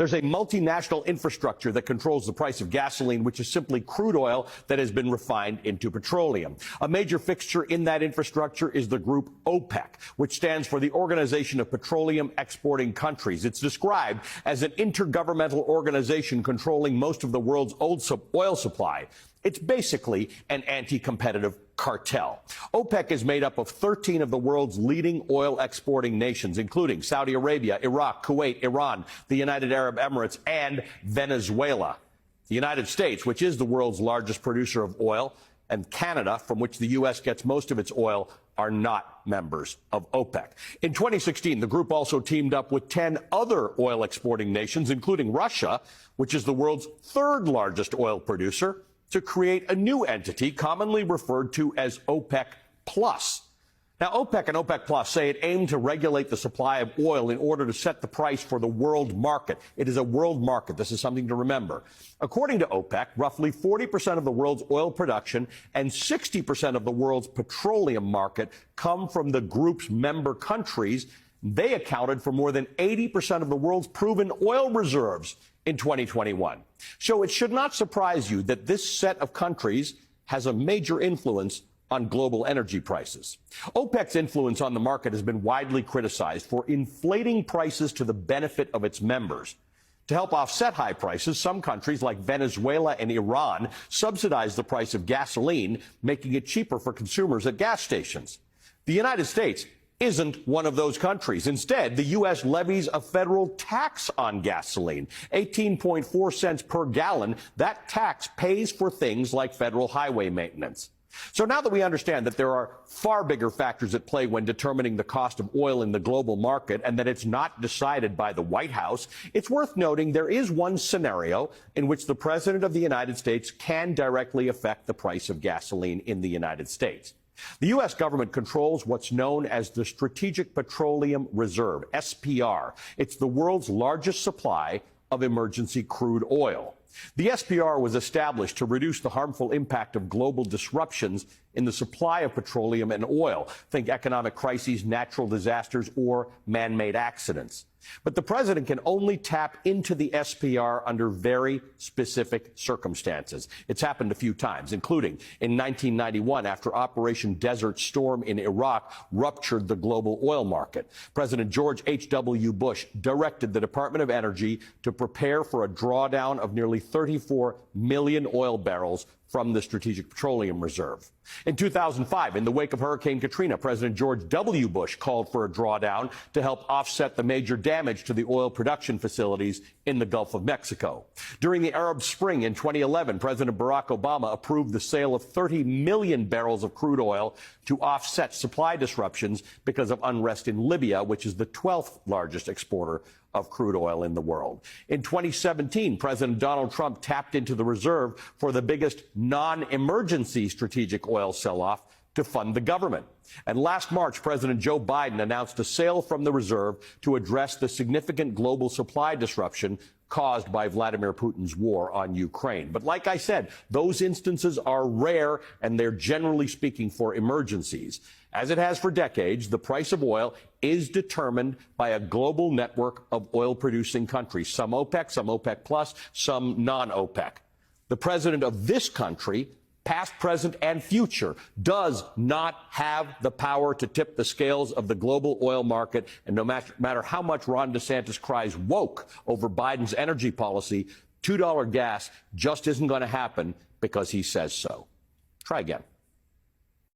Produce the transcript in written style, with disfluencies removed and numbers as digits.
There's a multinational infrastructure that controls the price of gasoline, which is simply crude oil that has been refined into petroleum. A major fixture in that infrastructure is the group OPEC, which stands for the Organization of Petroleum Exporting Countries. It's described as an intergovernmental organization controlling most of the world's oil supply. It's basically an anti-competitive cartel. OPEC is made up of 13 of the world's leading oil exporting nations, including Saudi Arabia, Iraq, Kuwait, Iran, the United Arab Emirates, and Venezuela. The United States, which is the world's largest producer of oil, and Canada, from which the U.S. gets most of its oil, are not members of OPEC. In 2016, the group also teamed up with 10 other oil exporting nations, including Russia, which is the world's third largest oil producer, to create a new entity commonly referred to as OPEC Plus. Now, OPEC and OPEC Plus say it aimed to regulate the supply of oil in order to set the price for the world market. It is a world market. This is something to remember. According to OPEC, roughly 40% of the world's oil production and 60% of the world's petroleum market come from the group's member countries. They accounted for more than 80% of the world's proven oil reserves in 2021. So it should not surprise you that this set of countries has a major influence on global energy prices. OPEC's influence on the market has been widely criticized for inflating prices to the benefit of its members. To help offset high prices, some countries like Venezuela and Iran subsidize the price of gasoline, making it cheaper for consumers at gas stations. The United States isn't one of those countries. Instead, the U.S. levies a federal tax on gasoline, 18.4 cents per gallon. That tax pays for things like federal highway maintenance. So now that we understand that there are far bigger factors at play when determining the cost of oil in the global market and that it's not decided by the White House, it's worth noting there is one scenario in which the President of the United States can directly affect the price of gasoline in the United States. The U.S. government controls what's known as the Strategic Petroleum Reserve, SPR. It's the world's largest supply of emergency crude oil. The SPR was established to reduce the harmful impact of global disruptions in the supply of petroleum and oil. Think economic crises, natural disasters, or man-made accidents. But the president can only tap into the SPR under very specific circumstances. It's happened a few times, including in 1991 after Operation Desert Storm in Iraq ruptured the global oil market. President George H.W. Bush directed the Department of Energy to prepare for a drawdown of nearly 34 million oil barrels from the Strategic Petroleum Reserve. In 2005, in the wake of Hurricane Katrina, President George W. Bush called for a drawdown to help offset the major damage to the oil production facilities in the Gulf of Mexico. During the Arab Spring in 2011, President Barack Obama approved the sale of 30 million barrels of crude oil to offset supply disruptions because of unrest in Libya, which is the 12th largest exporter of crude oil in the world. In 2017, President Donald Trump tapped into the reserve for the biggest non-emergency strategic oil sell-off to fund the government. And last March, President Joe Biden announced a sale from the reserve to address the significant global supply disruption caused by Vladimir Putin's war on Ukraine. But like I said, those instances are rare, and they're generally speaking for emergencies. As it has for decades, the price of oil is determined by a global network of oil-producing countries, some OPEC, some OPEC Plus, some non-OPEC. The president of this country, past, present, and future, does not have the power to tip the scales of the global oil market. And no matter how much Ron DeSantis cries woke over Biden's energy policy, $2 gas just isn't going to happen because he says so. Try again.